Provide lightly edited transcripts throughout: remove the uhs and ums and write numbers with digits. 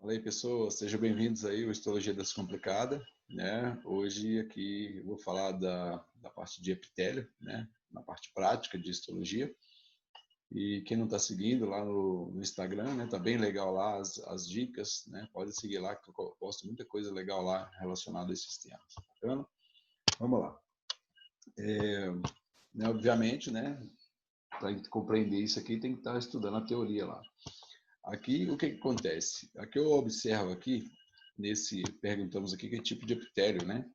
Fala aí, pessoas, sejam bem-vindos aí ao Histologia Descomplicada, né? Hoje aqui eu vou falar da parte de epitélio, né? Na parte prática de histologia. E quem não está seguindo lá no Instagram, né? Tá bem legal lá as dicas, né? Pode seguir lá que eu posto muita coisa legal lá relacionada a esses temas. Bacana? Vamos lá. Obviamente, né? Para compreender isso aqui tem que estar estudando a teoria lá. Aqui, o que acontece? Aqui eu observo aqui, perguntamos aqui que tipo de epitélio, né?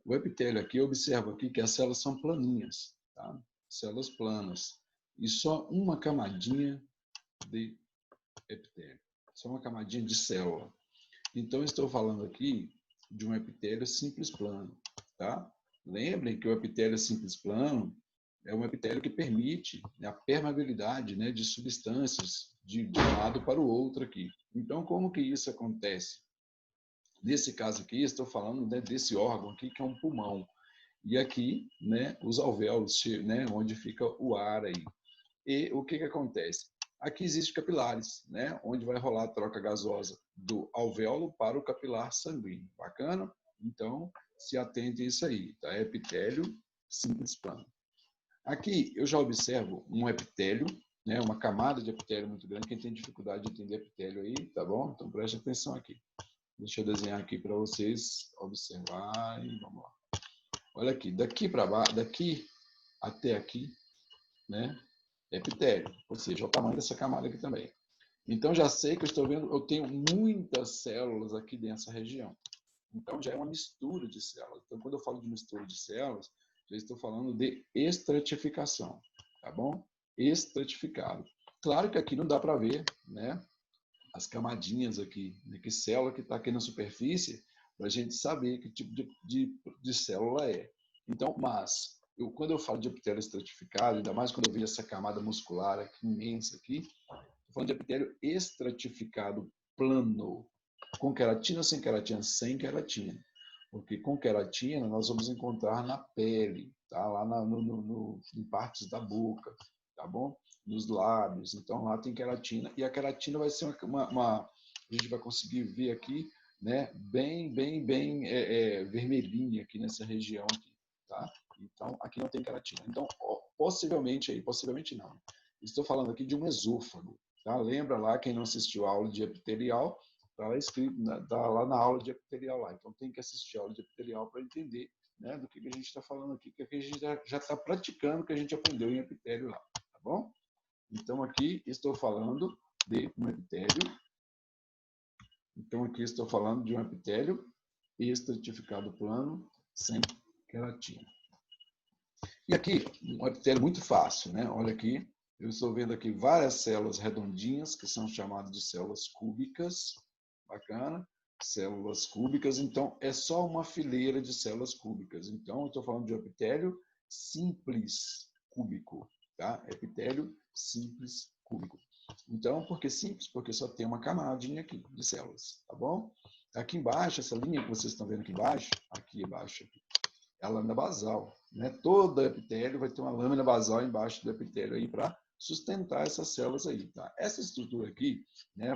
O epitélio aqui, eu observo aqui que as células são planinhas, tá? Células planas. E só uma camadinha de epitélio. Só uma camadinha de célula. Então, estou falando aqui de um epitélio simples plano, tá? Lembrem que o epitélio simples plano é um epitélio que permite a permeabilidade, né, de substâncias de um lado para o outro aqui. Então, como que isso acontece? Nesse caso aqui, estou falando, né, desse órgão aqui, que é um pulmão. E aqui, né, os alvéolos, né, onde fica o ar aí. E o que acontece? Aqui existem capilares, né, onde vai rolar a troca gasosa do alvéolo para o capilar sanguíneo. Bacana? Então, se atente a isso aí, tá? Epitélio simples plano. Aqui eu já observo um epitélio, né, uma camada de epitélio muito grande. Quem tem dificuldade de entender epitélio aí, tá bom? Então preste atenção aqui. Deixa eu desenhar aqui para vocês observarem. Vamos lá. Olha aqui, daqui para baixo, daqui até aqui, né, epitélio, ou seja, o tamanho dessa camada aqui também. Então já sei que eu estou vendo, eu tenho muitas células aqui dessa região. Então já é uma mistura de células. Então quando eu falo de mistura de células, já estou falando de estratificação, tá bom? Estratificado. Claro que aqui não dá para ver, né, as camadinhas aqui, né, que célula que está aqui na superfície, para a gente saber que tipo de célula é. Então, mas quando eu falo de epitélio estratificado, ainda mais quando eu vejo essa camada muscular aqui, imensa aqui, estou falando de epitélio estratificado plano, com queratina ou sem queratina? Sem queratina. Porque com queratina nós vamos encontrar na pele, tá? Lá em partes da boca, tá bom? Nos lábios. Então lá tem queratina. E a queratina vai ser a gente vai conseguir ver aqui, né? Bem vermelhinha aqui nessa região aqui, tá? Então aqui não tem queratina. Então possivelmente não. Estou falando aqui de um esôfago, tá? Lembra lá quem não assistiu a aula de epitelial? Está lá escrito, está lá na aula de epitelial lá. Então tem que assistir a aula de epitelial para entender, né, do que a gente está falando aqui, que aqui a gente já está praticando o que a gente aprendeu em epitélio lá, tá bom? Então aqui estou falando de um epitélio. Então aqui estou falando de um epitélio estratificado plano sem queratina. E aqui um epitélio muito fácil, né? Olha aqui, eu estou vendo aqui várias células redondinhas que são chamadas de células cúbicas. Bacana, células cúbicas, então é só uma fileira de células cúbicas. Então, eu estou falando de um epitélio simples cúbico, tá? Epitélio simples cúbico. Então, por que simples? Porque só tem uma camadinha aqui de células, tá bom? Aqui embaixo, essa linha que vocês estão vendo aqui embaixo, é a lâmina basal, né? Todo epitélio vai ter uma lâmina basal embaixo do epitélio aí para sustentar essas células aí, tá? Essa estrutura aqui, né,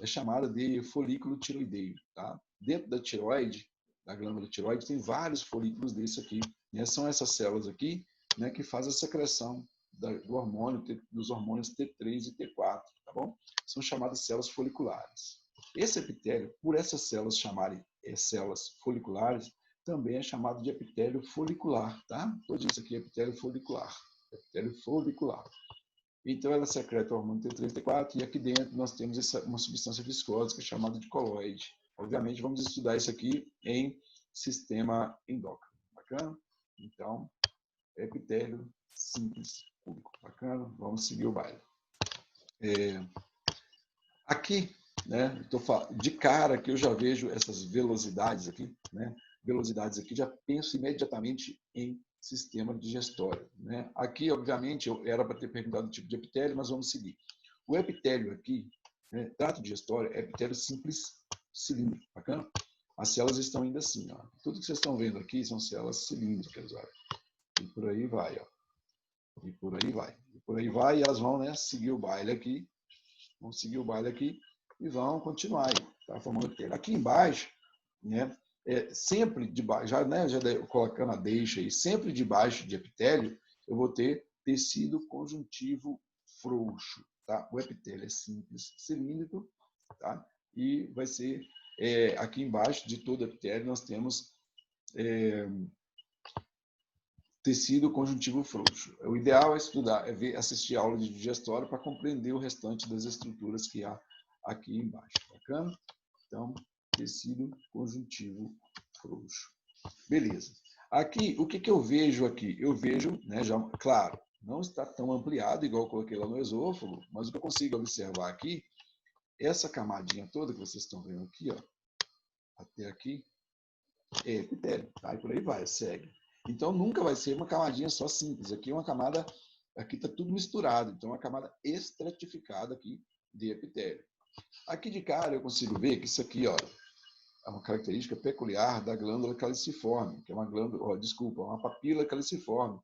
é chamada de folículo tiroideio, tá? Dentro da tiroide, da glândula tiroide, tem vários folículos desse aqui, né? São essas células aqui, né, que fazem a secreção do hormônio, dos hormônios T3 e T4, tá bom? São chamadas células foliculares. Esse epitélio, por essas células chamarem células foliculares, também é chamado de epitélio folicular, tá? Tudo isso aqui é epitélio folicular. Epitélio folicular. Então, ela secreta o hormônio T3 e T4, e aqui dentro nós temos uma substância viscosa que é chamada de coloide. Obviamente, vamos estudar isso aqui em sistema endócrino. Bacana? Então, epitélio simples cúbico. Bacana? Vamos seguir o baile. Aqui, né, de cara que eu já vejo essas velocidades aqui, né? Velocidades aqui, já penso imediatamente em sistema digestório, né? Aqui, obviamente, eu era para ter perguntado o tipo de epitélio, mas vamos seguir. O epitélio aqui, né, trato digestório, é epitélio simples cilíndrico, bacana? As células estão indo assim, ó. Tudo que vocês estão vendo aqui são células cilíndricas, ó. E por aí vai, ó. E por aí vai. E por aí vai, e elas vão, né, seguir o baile aqui. Vamos seguir o baile aqui. e vão continuar aí, tá? Formando epitélio. Aqui embaixo, né, sempre debaixo, já colocando a deixa aí, sempre debaixo de epitélio, eu vou ter tecido conjuntivo frouxo, tá? O epitélio é simples, cilíndrico, tá? E vai ser, aqui embaixo de todo epitélio, nós temos tecido conjuntivo frouxo. O ideal é estudar, assistir a aula de digestório para compreender o restante das estruturas que há aqui embaixo. Bacana? Então, tecido conjuntivo frouxo. Beleza. Aqui, o que eu vejo aqui? Eu vejo, né, já, claro, não está tão ampliado, igual eu coloquei lá no esôfago, mas o que eu consigo observar aqui, essa camadinha toda que vocês estão vendo aqui, ó, até aqui, é epitélio, tá? E por aí vai, segue. Então, nunca vai ser uma camadinha só simples. Aqui é uma camada, aqui está tudo misturado. Então, é uma camada estratificada aqui de epitélio. Aqui de cara eu consigo ver que isso aqui, olha, é uma característica peculiar da glândula caliciforme, que é uma glândula, uma papila caliciforme,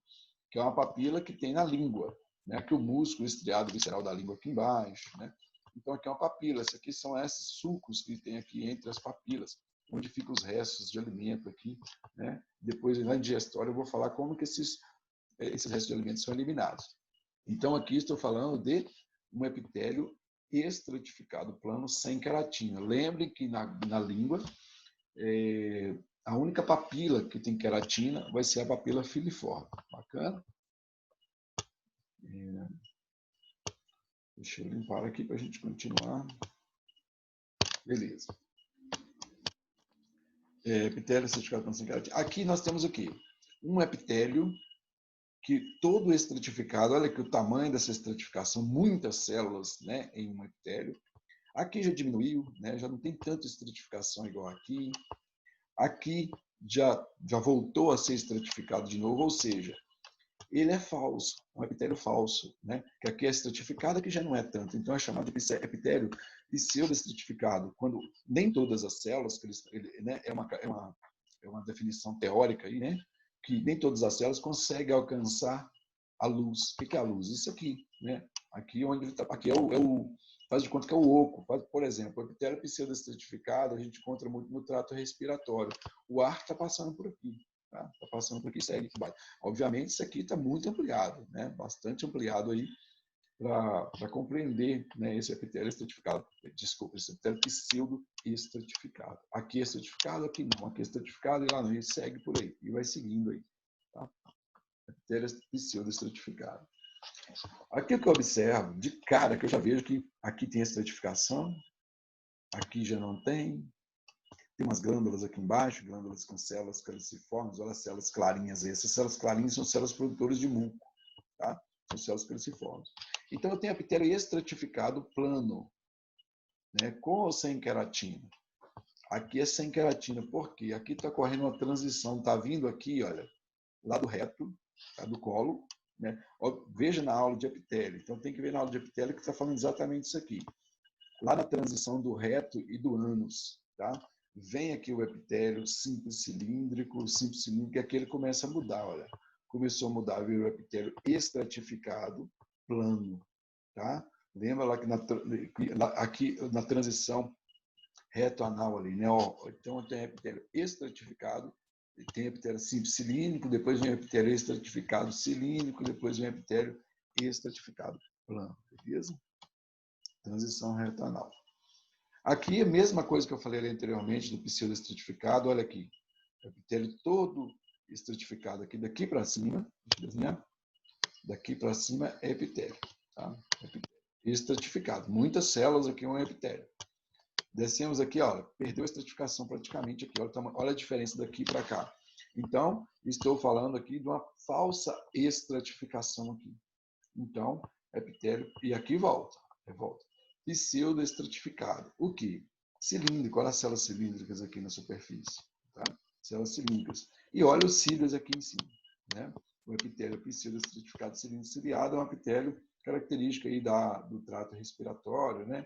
que é uma papila que tem na língua, né? Aqui o músculo estriado visceral da língua aqui embaixo, né? Então, aqui é uma papila. Isso aqui são esses sucos que tem aqui entre as papilas, onde ficam os restos de alimento aqui, né? Depois, na digestória, eu vou falar como que esses restos de alimentos são eliminados. Então, aqui estou falando de um epitélio estratificado plano sem queratina. Lembrem que na língua, a única papila que tem queratina vai ser a papila filiforme. Bacana? Deixa eu limpar aqui para a gente continuar. Beleza. Epitélio estratificado plano sem queratina. Aqui nós temos o quê? Um epitélio que todo estratificado, olha aqui o tamanho dessa estratificação, muitas células, né, em um epitélio. Aqui já diminuiu, né, já não tem tanta estratificação igual aqui. Aqui já voltou a ser estratificado de novo, ou seja, ele é falso, um epitélio falso, né? Que aqui é estratificado, aqui já não é tanto. Então é chamado de epitélio pseudoestratificado, quando nem todas as células, né, é uma definição teórica aí, né? Que nem todas as células conseguem alcançar a luz. O que é a luz? Isso aqui, né? Aqui onde ele tá, aqui faz de conta que é o oco. Por exemplo, o epitélio pseudoestratificado a gente encontra muito no trato respiratório. O ar está passando por aqui. Está passando por aqui, segue aqui. Obviamente, isso aqui está muito ampliado, né? Bastante ampliado aí para compreender, né, esse epitélio estratificado. Desculpa, esse epitélio pseudo-estratificado. Aqui é estratificado, aqui não. Aqui é estratificado e lá não. E segue por aí. E vai seguindo aí. Tá? Epitélio pseudo-estratificado. Aqui o que eu observo, de cara, que eu já vejo que aqui tem estratificação, aqui já não tem. Tem umas glândulas aqui embaixo, glândulas com células caliciformes, olha as células clarinhas aí. Essas células clarinhas são células produtoras de muco, tá? São células caliciformes. Então, eu tenho epitélio estratificado plano, né? Com ou sem queratina? Aqui é sem queratina, por quê? Aqui está correndo uma transição, está vindo aqui, olha, lá do reto, tá? Do colo, né? Veja na aula de epitélio. Então, tem que ver na aula de epitélio que está falando exatamente isso aqui. Lá na transição do reto e do ânus, tá? Vem aqui o epitélio simples cilíndrico, e aqui ele começa a mudar, olha. Começou a mudar, viu o epitélio estratificado, plano, tá? Lembra lá que aqui na transição reto-anal ali, né? Ó, então tem epitélio estratificado, tem epitélio simples cilíndrico, depois vem o epitélio estratificado cilíndrico, depois vem o epitélio estratificado plano, beleza? Transição reto-anal. Aqui, a mesma coisa que eu falei ali anteriormente do pseudoestratificado, olha aqui. O epitélio todo estratificado aqui, daqui para cima, né? Daqui para cima é epitélio, tá? Epitélio estratificado. Muitas células aqui é um epitélio. Descemos aqui, olha, perdeu a estratificação praticamente aqui. Olha a diferença daqui para cá. Então, estou falando aqui de uma falsa estratificação aqui. Então, epitélio, e aqui volta. Pseudoestratificado. O que? Cilíndrico. Olha as células cilíndricas aqui na superfície. Tá? Células cilíndricas. E olha os cílios aqui em cima. Né? O epitélio pseudoestratificado cilíndrico ciliado é um epitélio característico aí do trato respiratório. Né?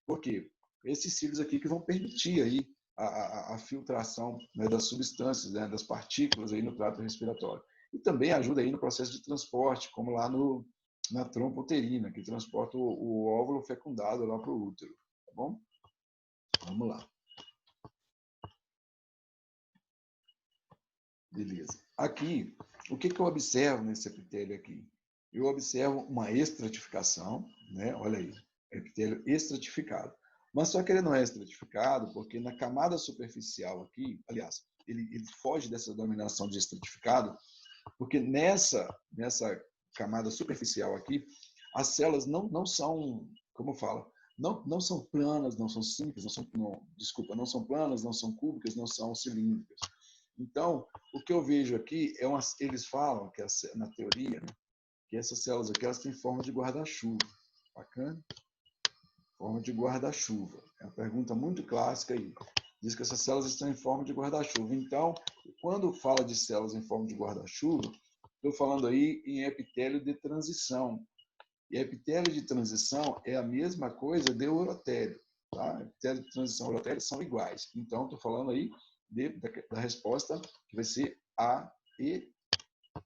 Por quê? Esses cílios aqui que vão permitir aí a filtração, né, das substâncias, né, das partículas aí no trato respiratório. E também ajuda aí no processo de transporte, como lá na trompa uterina, que transporta o óvulo fecundado lá para o útero. Tá bom? Vamos lá. Beleza. Aqui, o que eu observo nesse epitélio aqui? Eu observo uma estratificação, né? Olha aí, epitélio estratificado. Mas só que ele não é estratificado porque na camada superficial aqui, aliás, ele foge dessa denominação de estratificado, porque nessa camada superficial aqui, as células não são, como eu falo, não são planas, não são simples, não são planas, não são cúbicas, não são cilíndricas. Então, o que eu vejo aqui eles falam que na teoria, né, que essas células aqui elas têm forma de guarda-chuva. Bacana? Forma de guarda-chuva. É uma pergunta muito clássica aí. Diz que essas células estão em forma de guarda-chuva. Então, quando fala de células em forma de guarda-chuva, estou falando aí em epitélio de transição. E epitélio de transição é a mesma coisa de urotélio. Tá? Epitélio de transição e urotélio são iguais. Então, estou falando aí da resposta que vai ser A e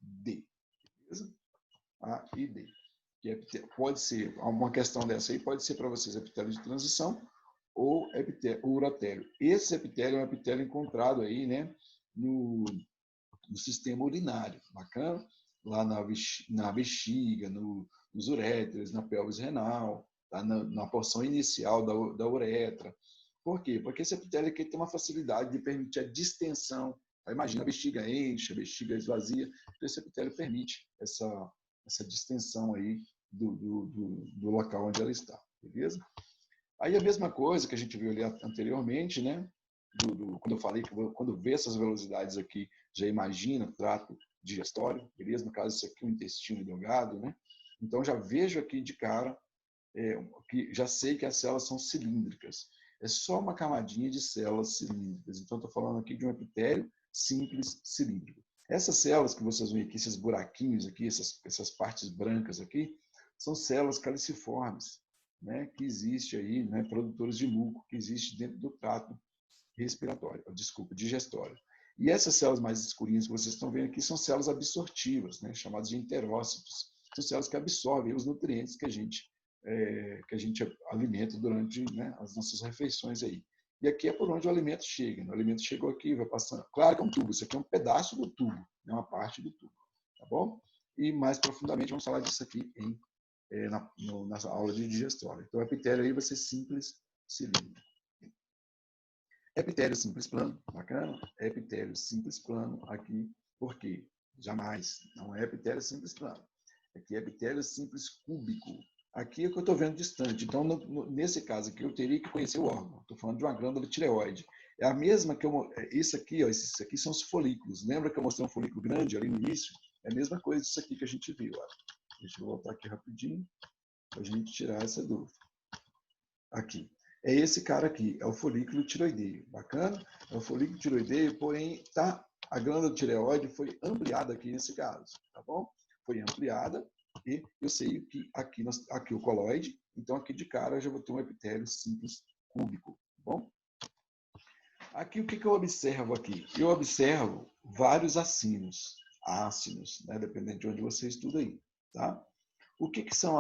D. Beleza? A e D. Que pode ser, uma questão dessa aí pode ser para vocês epitélio de transição ou urotélio. Esse epitélio é um epitélio encontrado aí, né, no sistema urinário. Bacana? Lá na bexiga, nos uréteres, na pelvis renal, tá? na porção inicial da uretra. Por quê? Porque esse epitélio aqui tem uma facilidade de permitir a distensão. Imagina, a bexiga enche, a bexiga esvazia. Então, esse epitélio permite essa distensão aí do local onde ela está. Beleza? Aí a mesma coisa que a gente viu ali anteriormente, né? Quando eu falei que quando vê essas velocidades aqui, já imagina o trato digestório, beleza? No caso, isso aqui é o intestino delgado, né? Então, já vejo aqui de cara, que já sei que as células são cilíndricas. É só uma camadinha de células cilíndricas. Então, estou falando aqui de um epitélio simples cilíndrico. Essas células que vocês veem aqui, esses buraquinhos aqui, essas partes brancas aqui, são células caliciformes, né, que existe aí, né, produtores de muco, que existe dentro do trato respiratório, digestório. E essas células mais escurinhas que vocês estão vendo aqui são células absortivas, né, chamadas de enterócitos. São células que absorvem os nutrientes que a gente alimenta durante, né, as nossas refeições aí. E aqui é por onde o alimento chega. O alimento chegou aqui, vai passando. Claro que é um tubo, isso aqui é um pedaço do tubo, é uma parte do tubo, tá bom? E mais profundamente vamos falar disso aqui na aula de digestório. Então, o epitélio aí vai ser simples cilíndrico. Epitélio simples plano, bacana? Epitélio simples plano aqui, por quê? Jamais, não é epitélio simples plano. Aqui é epitélio simples cúbico. Aqui é o que eu estou vendo distante. Então, nesse caso aqui, eu teria que conhecer o órgão. Estou falando de uma glândula tireoide. É a mesma que isso aqui, ó, esses aqui são os folículos. Lembra que eu mostrei um folículo grande ali no início? É a mesma coisa disso aqui que a gente viu. Ó. Deixa eu voltar aqui rapidinho para a gente tirar essa dúvida. Aqui. É esse cara aqui, é o folículo tiroideo. Bacana? É o folículo tiroideo, porém, a glândula tireoide foi ampliada aqui nesse caso, tá bom? Foi ampliada e eu sei que aqui o coloide, então aqui de cara eu já vou ter um epitélio simples cúbico, tá bom? Aqui o que eu observo aqui? Eu observo vários ácinos, né? Dependendo de onde você estuda aí, tá? O que são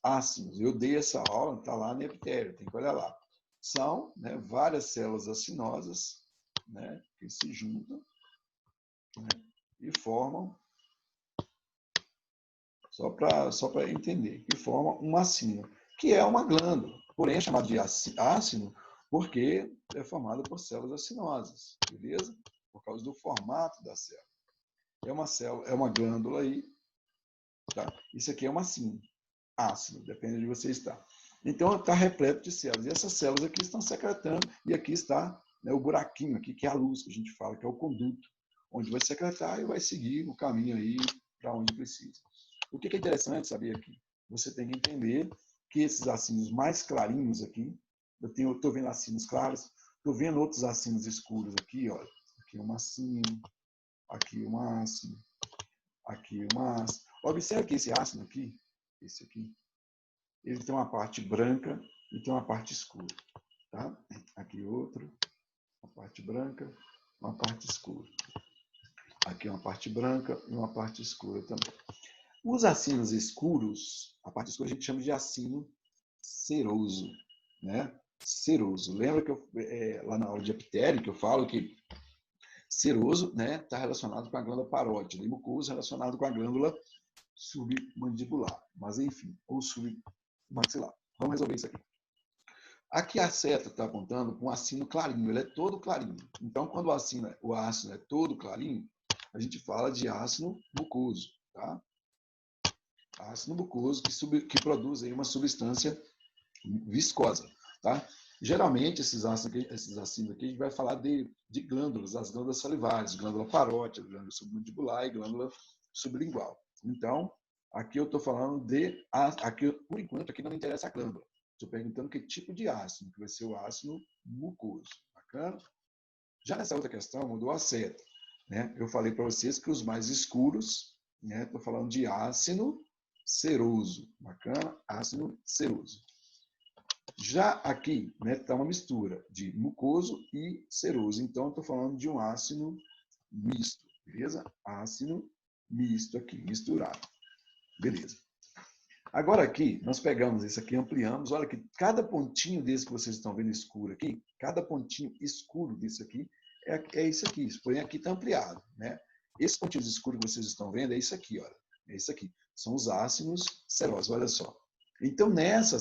ácinos? Eu dei essa aula, está lá no epitélio, tem que olhar lá. São, né, várias células acinosas, né, que se juntam, né, e formam, só para entender, que formam um acino, que é uma glândula. Porém, é chamado de ácino porque é formado por células acinosas, beleza? Por causa do formato da célula. É uma glândula aí, tá? Isso aqui é um acino. Ácido, depende de onde você está. Então, está repleto de células. E essas células aqui estão secretando, e aqui está, né, o buraquinho, aqui, que é a luz, que a gente fala, que é o conduto, onde vai secretar e vai seguir o caminho aí para onde precisa. O que é interessante saber aqui? Você tem que entender que esses acinos mais clarinhos aqui, eu estou vendo acinos claros, estou vendo outros acinos escuros aqui, olha. Aqui um acino, aqui um acino, aqui um acino. Observe que esse ácido aqui, esse aqui, ele tem uma parte branca e tem uma parte escura. Tá? Aqui outro, uma parte branca, uma parte escura. Aqui uma parte branca e uma parte escura também. Os acinos escuros, a parte escura a gente chama de acino ceroso. Né? seroso. Lembra que lá na aula de epitélio que eu falo que seroso, né, está relacionado com a glândula parótida e mucoso relacionado com a glândula submandibular, mas enfim, ou submaxilar. Vamos resolver isso aqui. Aqui a seta está apontando para um acino clarinho, ele é todo clarinho. Então, quando o ácido é todo clarinho, a gente fala de ácido mucoso, tá? Ácido mucoso que produz aí uma substância viscosa, tá? Geralmente, esses ácidos aqui, a gente vai falar de glândulas, as glândulas salivares, glândula parótida, glândula submandibular e glândula sublingual. Então, aqui eu estou falando aqui, por enquanto, aqui não me interessa a glândula. Estou perguntando que tipo de ácido, que vai ser o ácido mucoso. Bacana? Já nessa outra questão, mudou a seta. Né? Eu falei para vocês que os mais escuros, né? Estou falando de ácido seroso. Bacana? Ácido seroso. Já aqui está uma mistura de mucoso e seroso. Então, estou falando de um ácido misto. Beleza? Ácido misto aqui, misturado. Beleza. Agora aqui, nós pegamos isso aqui, ampliamos. Olha que cada pontinho desse que vocês estão vendo escuro aqui, cada pontinho escuro desse aqui, é isso aqui. Porém, aqui está ampliado. Né? Esses pontinhos escuros que vocês estão vendo é isso aqui. Olha. É isso aqui. São os ácidos serosos. Olha só. Então, nessa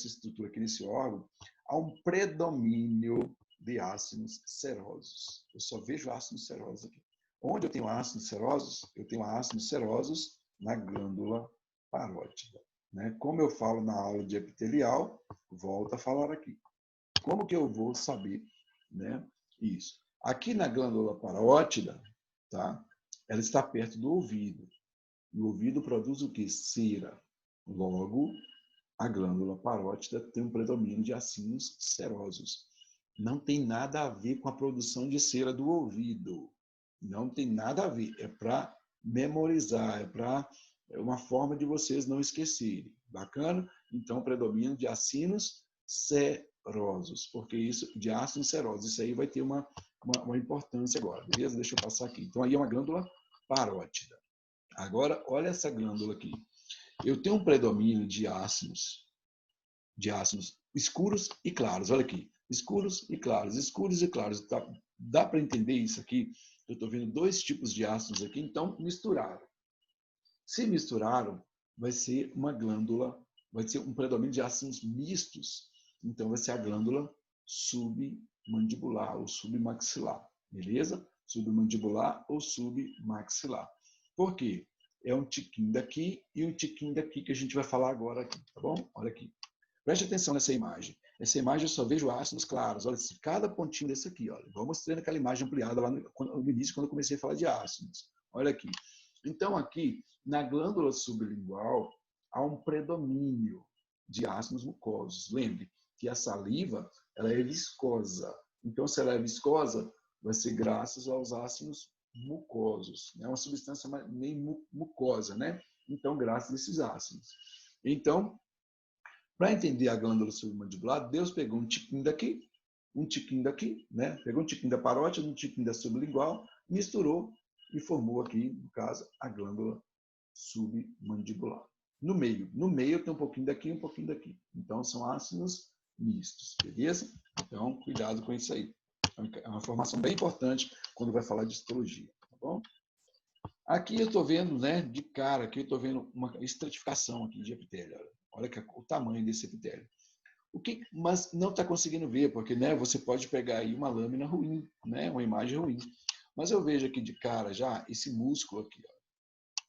estrutura aqui, nesse órgão, há um predomínio de ácidos serosos. Eu só vejo ácidos serosos aqui. Onde eu tenho ácidos serosos? Eu tenho ácidos serosos na glândula parótida. Né? Como eu falo na aula de epitelial, volto a falar aqui. Como que eu vou saber, né, isso? Aqui na glândula parótida, tá? Ela está perto do ouvido. E o ouvido produz o quê? Cera. Logo, a glândula parótida tem um predomínio de ácidos serosos. Não tem nada a ver com a produção de cera do ouvido. Não tem nada a ver. É para memorizar, é uma forma de vocês não esquecerem. Bacana? Então, predomínio de ácidos serosos, porque isso, de ácidos serosos, isso aí vai ter uma importância agora, beleza? Deixa eu passar aqui. Então, aí é uma glândula parótida. Agora, olha essa glândula aqui. Eu tenho um predomínio de ácidos escuros e claros. Olha aqui, escuros e claros, escuros e claros. Dá para entender isso aqui? Eu estou vendo dois tipos de ácidos aqui, então misturaram. Se misturaram, vai ser uma glândula, vai ser um predomínio de ácidos mistos. Então vai ser a glândula submandibular ou submaxilar, beleza? Submandibular ou submaxilar. Por quê? É um tiquinho daqui e um tiquinho daqui que a gente vai falar agora aqui, tá bom? Olha aqui. Preste atenção nessa imagem. Essa imagem eu só vejo ácidos claros. Olha, cada pontinho desse aqui, olha. Vou mostrando aquela imagem ampliada lá no início, quando eu comecei a falar de ácidos. Olha aqui. Então, aqui, na glândula sublingual, há um predomínio de ácidos mucosos. Lembre que a saliva ela é viscosa. Então, se ela é viscosa, vai ser graças aos ácidos mucosos. É uma substância meio mucosa, né? Então, graças a esses ácidos. Então, para entender a glândula submandibular, Deus pegou um tiquinho daqui, né? Pegou um tiquinho da parótida, um tiquinho da sublingual, misturou e formou aqui, no caso, a glândula submandibular. No meio tem um pouquinho daqui e um pouquinho daqui. Então, são ácidos mistos, beleza? Então, cuidado com isso aí. É uma informação bem importante quando vai falar de histologia, tá bom? Aqui eu estou vendo, né, de cara, aqui eu estou vendo uma estratificação aqui de epitélio. Olha o tamanho desse epitélio. Mas não está conseguindo ver, porque, né, você pode pegar aí uma lâmina ruim, né, uma imagem ruim. Mas eu vejo aqui de cara já esse músculo aqui. Ó.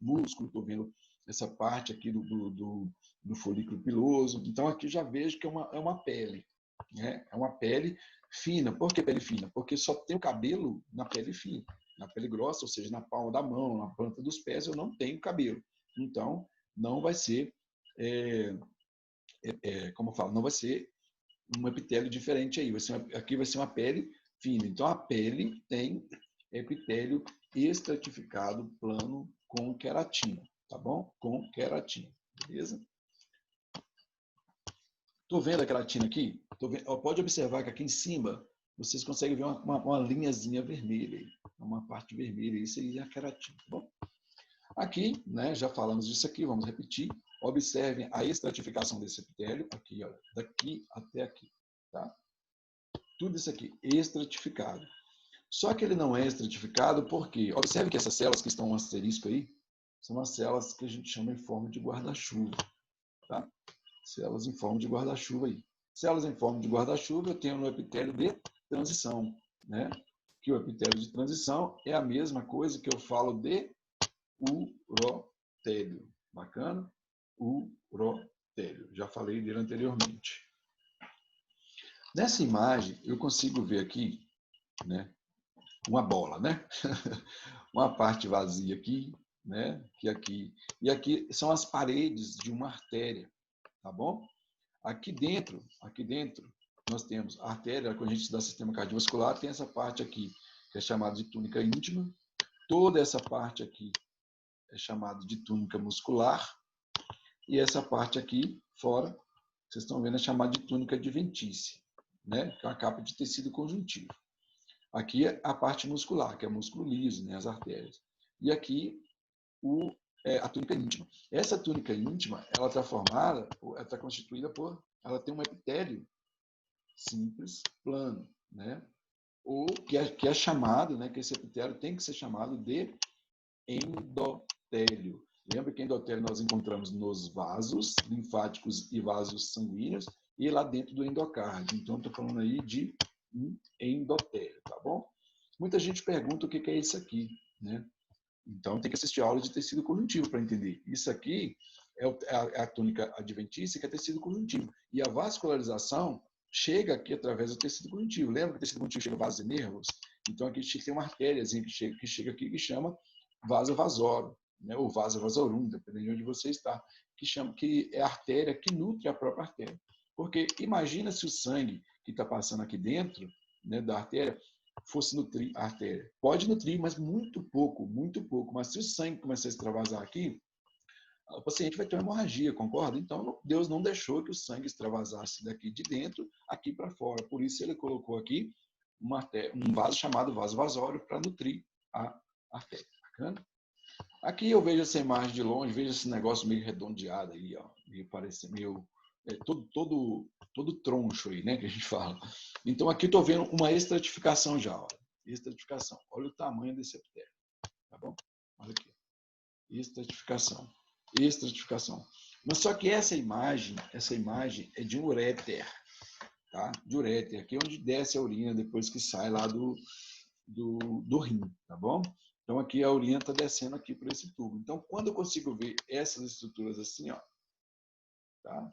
Músculo, estou vendo essa parte aqui do folículo piloso. Então aqui já vejo que é uma pele. Né? É uma pele fina. Por que pele fina? Porque só tem o cabelo na pele fina. Na pele grossa, ou seja, na palma da mão, na planta dos pés, eu não tenho cabelo. Então, não vai ser, como eu falo, não vai ser um epitélio diferente aí. Aqui vai ser uma pele fina. Então, a pele tem epitélio estratificado plano com queratina, tá bom? Com queratina, beleza? Estou vendo a queratina aqui? Pode observar que aqui em cima vocês conseguem ver uma linhazinha vermelha, aí, uma parte vermelha, isso aí é a queratina, tá bom? Aqui, né, já falamos disso aqui, vamos repetir. Observem a estratificação desse epitélio, aqui, olha, daqui até aqui. tudo isso aqui estratificado. Só que ele não é estratificado porque, observe que essas células que estão no asterisco aí, são as células que a gente chama em forma de guarda-chuva. Tá? Células em forma de guarda-chuva aí. Células em forma de guarda-chuva eu tenho no epitélio de transição, né? Que o epitélio de transição é a mesma coisa que eu falo de urotélio. Bacana? Urotélio. Já falei dele anteriormente. Nessa imagem, eu consigo ver aqui, né? Uma bola, né? Uma parte vazia aqui, né? Que aqui. E aqui são as paredes de uma artéria, tá bom? Aqui dentro, nós temos a artéria, quando a gente estuda sistema cardiovascular, tem essa parte aqui, que é chamada de túnica íntima. Toda essa parte aqui é chamada de túnica muscular. E essa parte aqui, fora, vocês estão vendo, é chamada de túnica adventícia, né? Que é uma capa de tecido conjuntivo. Aqui é a parte muscular, que é músculo liso, né? As artérias. E aqui a túnica íntima. Essa túnica íntima, ela está formada, ela está constituída por, ela tem um epitélio simples, plano, né? Ou que é chamado, né? Que esse epitélio tem que ser chamado de endotélio. Lembra que endotélio nós encontramos nos vasos linfáticos e vasos sanguíneos e lá dentro do endocárdio. Então, estou falando aí de um endotélio, tá bom? Muita gente pergunta o que é isso aqui, né? Então, tem que assistir a aula de tecido conjuntivo para entender. Isso aqui é a túnica adventícia, que é tecido conjuntivo. E a vascularização chega aqui através do tecido conjuntivo. Lembra que o tecido conjuntivo chega vasos e nervos? Então, aqui tem uma artériazinha que chega aqui, que chama vaso vasórum, né? Ou vaso vasorum, dependendo de onde você está, que é a artéria que nutre a própria artéria. Porque imagina se o sangue que está passando aqui dentro, né, da artéria fosse nutrir a artéria. Pode nutrir, mas muito pouco, muito pouco. Mas se o sangue começar a extravasar aqui, o paciente vai ter uma hemorragia, concorda? Então, Deus não deixou que o sangue extravasasse daqui de dentro, aqui para fora. Por isso, ele colocou aqui um vaso chamado vaso vasório para nutrir a artéria. Bacana? Aqui eu vejo essa imagem de longe, vejo esse negócio meio redondeado aí, ó, meio parece meio todo troncho aí, né, que a gente fala. Então aqui eu estou vendo uma estratificação já, ó. Estratificação. Olha o tamanho desse epitélio, tá bom? Olha aqui. Estratificação. Estratificação. Mas só que essa imagem é de um uréter, tá? De uréter, aqui é onde desce a urina depois que sai lá do rim, tá bom? Então, aqui a urina está descendo aqui por esse tubo. Então, quando eu consigo ver essas estruturas assim, ó, tá?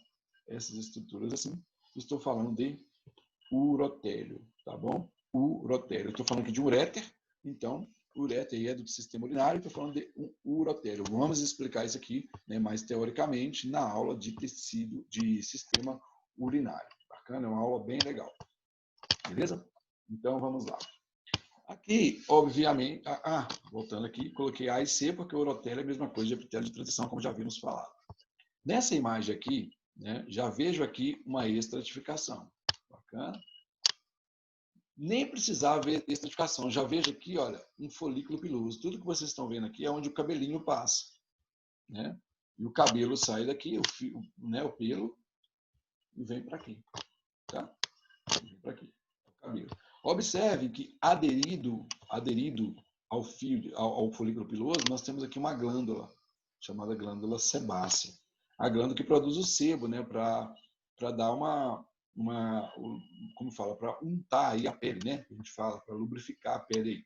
Essas estruturas assim, estou falando de urotélio, tá bom? Urotélio. Estou falando aqui de uréter, então, uréter é do sistema urinário, estou falando de um urotélio. Vamos explicar isso aqui, né, mais teoricamente na aula de tecido, de sistema urinário. Bacana? É uma aula bem legal. Beleza? Então, vamos lá. Aqui, obviamente, voltando aqui, coloquei A e C, porque o urotélio é a mesma coisa de epitélio de transição, como já vimos falado. Nessa imagem aqui, né, já vejo aqui uma estratificação. Bacana? Nem precisava ver estratificação. Já vejo aqui, olha, um folículo piloso. Tudo que vocês estão vendo aqui é onde o cabelinho passa. Né? E o cabelo sai daqui, o pelo, e vem para aqui. Tá? Vem para aqui. O cabelo. Observe que aderido ao fio, ao folículo piloso, nós temos aqui uma glândula, chamada glândula sebácea. A glândula que produz o sebo, né, para dar como fala, para untar aí a pele, né, que a gente fala, para lubrificar a pele aí.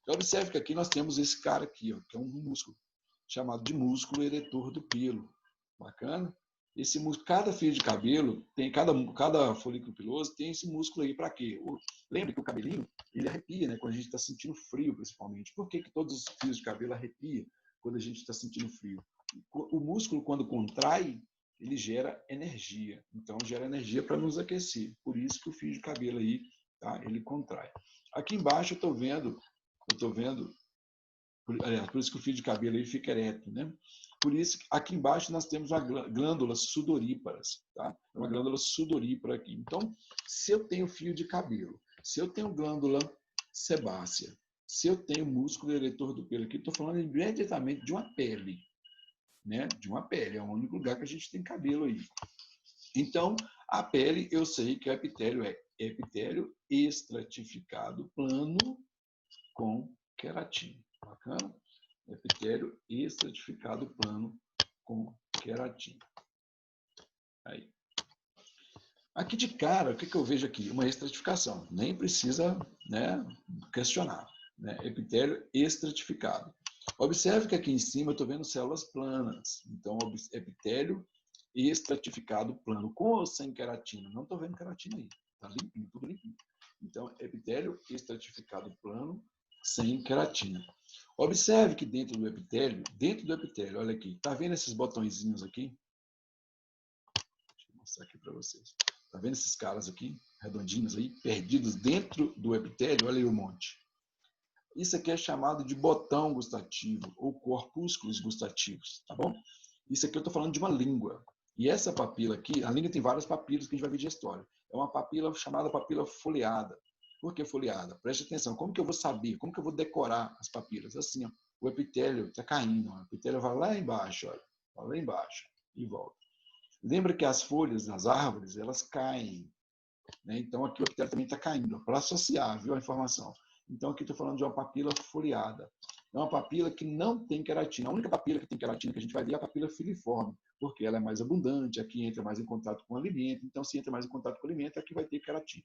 Então, observe que aqui nós temos esse cara aqui, ó, que é um músculo, chamado de músculo eretor do pelo. Bacana? Esse músculo, cada fio de cabelo, tem cada folículo piloso tem esse músculo aí para quê? Lembra que o cabelinho, ele arrepia, né? Quando a gente está sentindo frio, principalmente. Por que todos os fios de cabelo arrepiam quando a gente está sentindo frio? O músculo, quando contrai, ele gera energia. Então, gera energia para nos aquecer. Por isso que o fio de cabelo aí, tá? Ele contrai. Aqui embaixo eu estou vendo, por isso que o fio de cabelo aí fica ereto, né? Por isso, aqui embaixo nós temos uma glândulas sudoríparas, tá? Uma glândula sudorípara aqui. Então, se eu tenho fio de cabelo, se eu tenho glândula sebácea, se eu tenho músculo eretor do pelo aqui, estou falando imediatamente de uma pele, né? De uma pele, é o único lugar que a gente tem cabelo aí. Então, A pele, eu sei que o epitélio é epitélio estratificado plano com queratina. Bacana? Epitélio estratificado plano com queratina. Aí. Aqui de cara, o que eu vejo aqui? Uma estratificação. Nem precisa, né, questionar. Né? Epitélio estratificado. Observe que aqui em cima eu estou vendo células planas. Então, epitélio estratificado plano, com ou sem queratina. Não estou vendo queratina aí. Está limpinho, tudo limpinho. Então, epitélio estratificado plano, sem queratina. Observe que dentro do epitélio, olha aqui, está vendo esses botõezinhos aqui? Deixa eu mostrar aqui para vocês. Está vendo esses caras aqui, redondinhos aí, perdidos dentro do epitélio? Olha aí o monte. Isso aqui é chamado de botão gustativo ou corpúsculos gustativos, tá bom? Isso aqui eu estou falando de uma língua. E essa papila aqui, a língua tem várias papilas que a gente vai ver de história. É uma papila chamada papila foliada. Por que foliada? Preste atenção, como que eu vou saber? Como que eu vou decorar as papilas? Assim, ó, o epitélio está caindo. Ó, o epitélio vai lá embaixo, olha, vai lá embaixo e volta. Lembra que as folhas das árvores, elas caem. Né? Então, aqui o epitélio também está caindo, para associar, viu, a informação. Então, aqui estou falando de uma papila foliada. É uma papila que não tem queratina. A única papila que tem queratina que a gente vai ver é a papila filiforme, porque ela é mais abundante, aqui entra mais em contato com o alimento. Então, se entra mais em contato com o alimento, aqui vai ter queratina.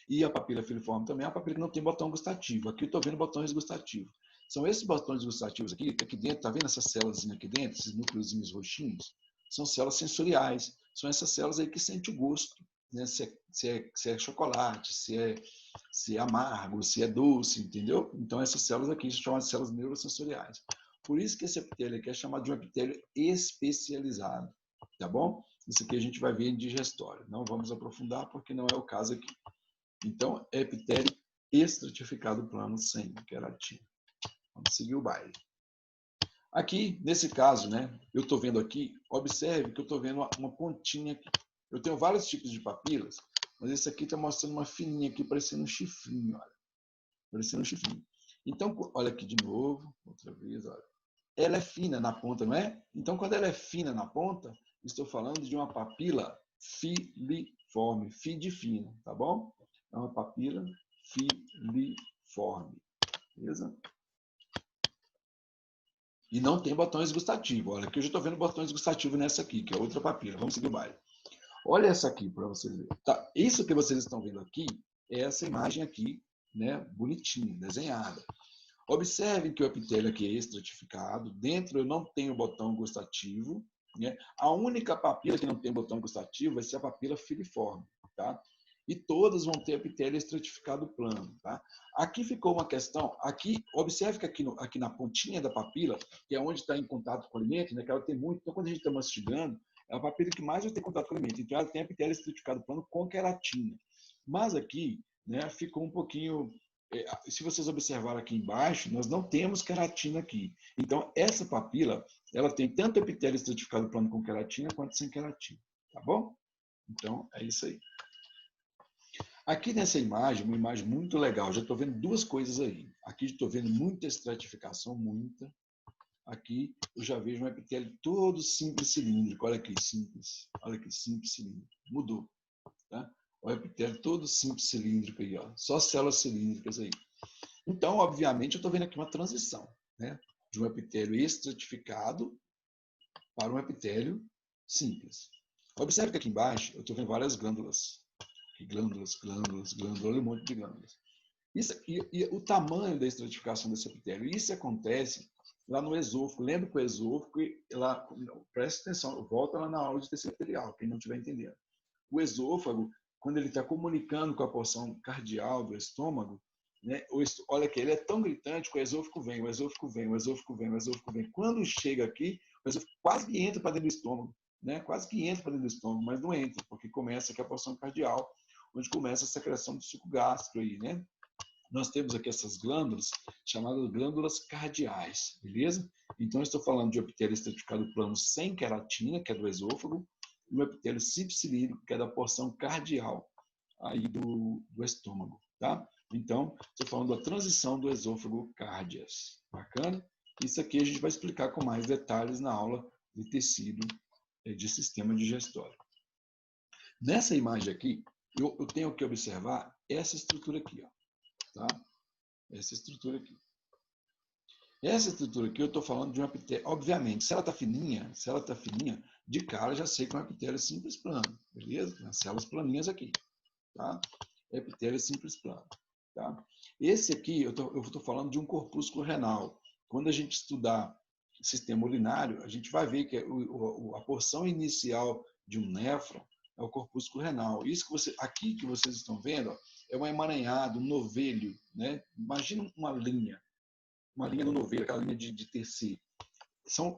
E a papila filiforme também é uma papila que não tem botão gustativo. Aqui eu estou vendo botões gustativos. São esses botões gustativos aqui dentro, está vendo essas células aqui dentro, esses núcleozinhos roxinhos? São células sensoriais. São essas células aí que sentem o gosto. Né? Se é chocolate, se é amargo, se é doce, entendeu? Então, essas células aqui se chamam de células neurosensoriais. Por isso que esse epitélio aqui é chamado de um epitélio especializado, tá bom? Isso aqui a gente vai ver em digestório. Não vamos aprofundar porque não é o caso aqui. Então, é epitélio estratificado plano sem queratina. Vamos seguir o baile. Aqui, nesse caso, né, eu estou vendo aqui, observe que eu estou vendo uma pontinha aqui. Eu tenho vários tipos de papilas, mas esse aqui está mostrando uma fininha aqui, parecendo um chifrinho, olha. Parecendo um chifrinho. Então, olha aqui de novo, outra vez, olha. Ela é fina na ponta, não é? Então, quando ela é fina na ponta, estou falando de uma papila filiforme, fi de fino, tá bom? É uma papila filiforme, beleza? E não tem botões gustativos. Olha, aqui eu já estou vendo botões gustativos nessa aqui, que é outra papila. Vamos seguir o baile. Olha essa aqui para vocês verem. Tá? Isso que vocês estão vendo aqui é essa imagem aqui, né, bonitinha, desenhada. Observem que o epitélio aqui é estratificado. Dentro eu não tenho botão gustativo. Né? A única papila que não tem botão gustativo vai ser a papila filiforme. Tá? E todas vão ter epitélio estratificado plano. Tá? Aqui ficou uma questão. Aqui, observe que aqui na pontinha da papila, que é onde está em contato com o alimento, né, que ela tem muito. Então, quando a gente está mastigando, é a papila que mais vai ter contato com o alimento. Então, ela tem epitélio estratificado plano com queratina. Mas aqui, né, ficou um pouquinho. Se vocês observarem aqui embaixo, nós não temos queratina aqui. Então, essa papila, ela tem tanto epitélio estratificado plano com queratina, quanto sem queratina. Tá bom? Então, é isso aí. Aqui nessa imagem, uma imagem muito legal. Já estou vendo duas coisas aí. Aqui estou vendo muita estratificação, muita. Aqui eu já vejo um epitélio todo simples cilíndrico. Olha aqui, simples. Olha aqui, simples cilíndrico. Mudou. Tá? O epitélio todo simples cilíndrico aí, ó. Só células cilíndricas aí. Então, obviamente, eu estou vendo aqui uma transição, né? De um epitélio estratificado para um epitélio simples. Observe que aqui embaixo eu estou vendo várias glândulas. Glândulas, olha um monte de glândulas. Isso, e o tamanho da estratificação desse epitélio, isso acontece lá no esôfago. Lembra que o esôfago, lá, presta atenção, volta lá na aula de tecido epitelial, quem não estiver entendendo. O esôfago, quando ele está comunicando com a porção cardial do estômago, né, olha aqui, ele é tão gritante que o esôfago vem, o esôfago vem, o esôfago vem, o esôfago vem. Quando chega aqui, o esôfago quase que entra para dentro do estômago, né? Quase que entra para dentro do estômago, mas não entra, porque começa aqui a porção cardial, onde começa a secreção do suco gástrico aí, né? Nós temos aqui essas glândulas, chamadas glândulas cardiais, beleza? Então, eu estou falando de epitélio estratificado plano sem queratina, que é do esôfago, e o epitélio simples-cilíndrico, que é da porção cardial aí do estômago, tá? Então, estou falando da transição do esôfago cárdias. Bacana? Isso aqui a gente vai explicar com mais detalhes na aula de tecido de sistema digestório. Nessa imagem aqui, eu tenho que observar essa estrutura aqui, ó, tá? Essa estrutura aqui. Essa estrutura aqui eu estou falando de uma epitélio. Obviamente, se ela está fininha, de cara eu já sei que é uma epitélio simples plano, beleza? As células planinhas aqui, tá? Epitélio simples plano, tá? Esse aqui eu estou falando de um corpúsculo renal. Quando a gente estudar sistema urinário, a gente vai ver que a porção inicial de um néfron é o corpúsculo renal. Isso que aqui que vocês estão vendo, ó, é um emaranhado, um novelho, né? Imagina uma linha no novelho, aquela linha de tecido.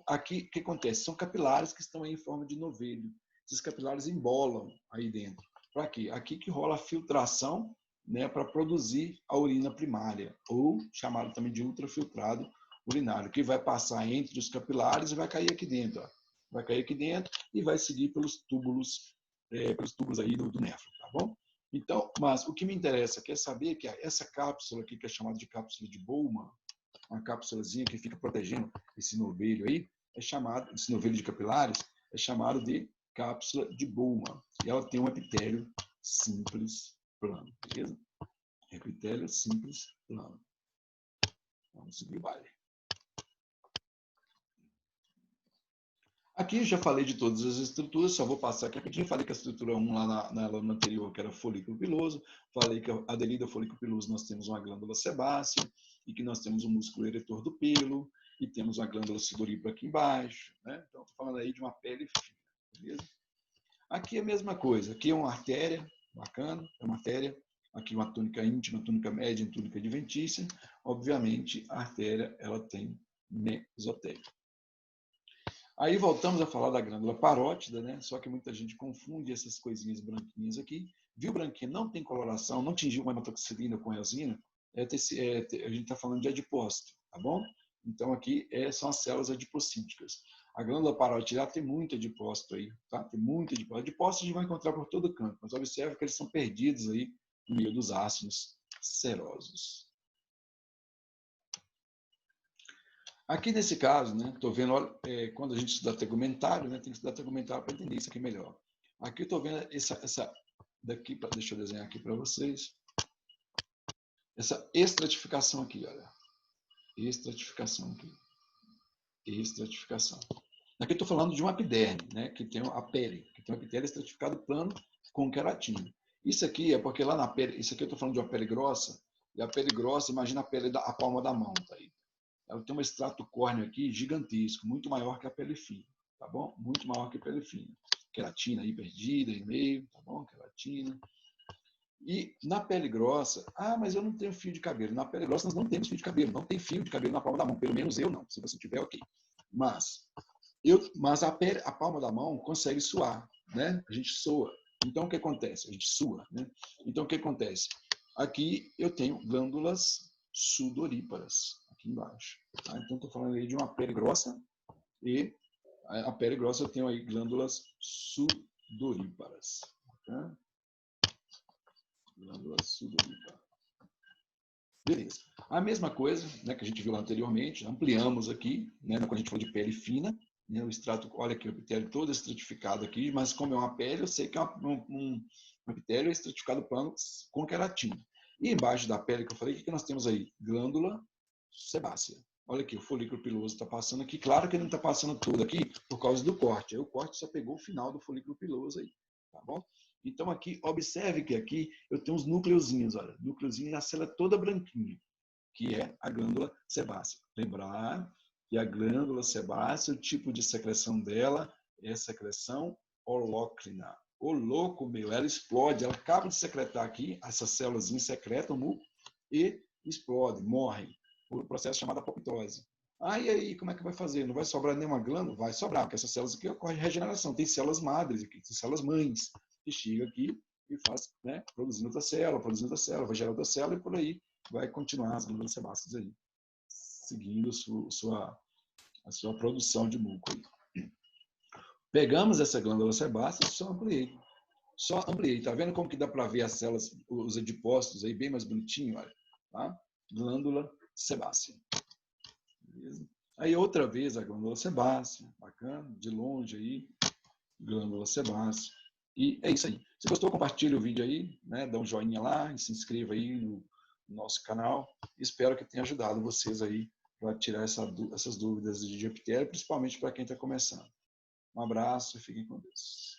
Aqui, o que acontece? São capilares que estão aí em forma de novelho. Esses capilares embolam aí dentro. Para quê? Aqui que rola a filtração, né, para produzir a urina primária, ou chamado também de ultrafiltrado urinário, que vai passar entre os capilares e vai cair aqui dentro. Ó. Vai cair aqui dentro e vai seguir pelos túbulos aí do néfron, tá bom? Então, mas o que me interessa é saber que essa cápsula aqui, que é chamada de cápsula de Bowman, uma cápsulazinha que fica protegendo esse novelho aí, esse novelho de capilares, é chamado de cápsula de Bowman. E ela tem um epitélio simples plano, beleza? Epitélio simples plano. Vamos subir o baile. Aqui já falei de todas as estruturas, só vou passar aqui rapidinho. Falei que a estrutura 1 lá na aula anterior, que era folículo piloso. Falei que aderido ao folículo piloso nós temos uma glândula sebácea e que nós temos um músculo eretor do pelo e temos uma glândula sudorípara aqui embaixo. Né? Então, estou falando aí de uma pele fina, beleza? Aqui é a mesma coisa. Aqui é uma artéria, bacana, é uma artéria. Aqui uma túnica íntima, túnica média e túnica adventícia. Obviamente, a artéria ela tem mesotélio. Aí voltamos a falar da glândula parótida, né? Só que muita gente confunde essas coisinhas branquinhas aqui. Viu branquinha? Não tem coloração, não tingiu uma hematoxilina com eosina. A gente está falando de adipócito, tá bom? Então aqui são as células adipocíticas. A glândula parótida tem muito adipócito aí, tá? Tem muito adipócito. Adipócito a gente vai encontrar por todo canto, mas observe que eles são perdidos aí no meio dos ácidos serosos. Aqui nesse caso, né, estou vendo, quando a gente estuda tegumentário, né, tem que estudar tegumentário para entender isso aqui melhor. Aqui eu estou vendo essa daqui, deixa eu desenhar aqui para vocês. Essa estratificação aqui, olha. Estratificação aqui. Estratificação. Aqui eu estou falando de uma epiderme, né, que tem a pele, que tem um epitélio estratificado plano com queratina. Isso aqui é porque lá na pele, isso aqui eu estou falando de uma pele grossa, e a pele grossa, imagina a palma da mão, tá aí. Ela tem um extrato córneo aqui gigantesco, muito maior que a pele fina, tá bom? Muito maior que a pele fina. Queratina aí perdida em meio, tá bom? Queratina. E na pele grossa, mas eu não tenho fio de cabelo. Na pele grossa nós não temos fio de cabelo, não tem fio de cabelo na palma da mão, pelo menos eu não. Se você tiver, ok. Mas a palma da mão consegue suar, né? A gente soa. Então o que acontece? A gente sua, né? Então o que acontece? Aqui eu tenho glândulas sudoríparas aqui embaixo. Tá? Então, estou falando aí de uma pele grossa e a pele grossa eu tenho aí glândulas sudoríparas. Tá? Glândulas sudoríparas. Beleza. A mesma coisa, né, que a gente viu anteriormente, ampliamos aqui, né, quando a gente falou de pele fina, né, o extrato, olha aqui, o epitélio todo estratificado aqui, mas como é uma pele, eu sei que é um epitélio estratificado plano com queratina. E embaixo da pele que eu falei, o que nós temos aí? Glândula sebácea. Olha aqui, o folículo piloso está passando aqui. Claro que ele não está passando tudo aqui por causa do corte. Aí o corte só pegou o final do folículo piloso aí, tá bom? Então aqui, observe que aqui eu tenho uns núcleozinhos, olha, núcleozinho da célula toda branquinha, que é a glândula sebácea. Lembrar que a glândula sebácea, o tipo de secreção dela é secreção holócrina. Ô louco meu, ela explode, ela acaba de secretar aqui, essas células secretam muco e explodem, morrem, por um processo chamado apoptose. E aí, como é que vai fazer? Não vai sobrar nenhuma glândula? Vai sobrar, porque essas células aqui ocorrem regeneração. Tem células madres aqui, tem células mães, que chega aqui e faz, né, produzindo outra célula, vai gerar outra célula e por aí vai continuar as glândulas sebáceas aí, seguindo a sua produção de muco aí. Pegamos essa glândula sebácea e só ampliei. Tá vendo como que dá para ver as células, os adipócitos aí bem mais bonitinho, olha, tá? Glândula sebácea. Beleza? Aí outra vez a glândula sebácea, bacana, de longe aí, glândula sebácea. E é isso aí. Se gostou, compartilhe o vídeo aí, né? Dá um joinha lá e se inscreva aí no nosso canal. Espero que tenha ajudado vocês aí para tirar essas dúvidas de dioptério, principalmente para quem está começando. Um abraço e fiquem com Deus.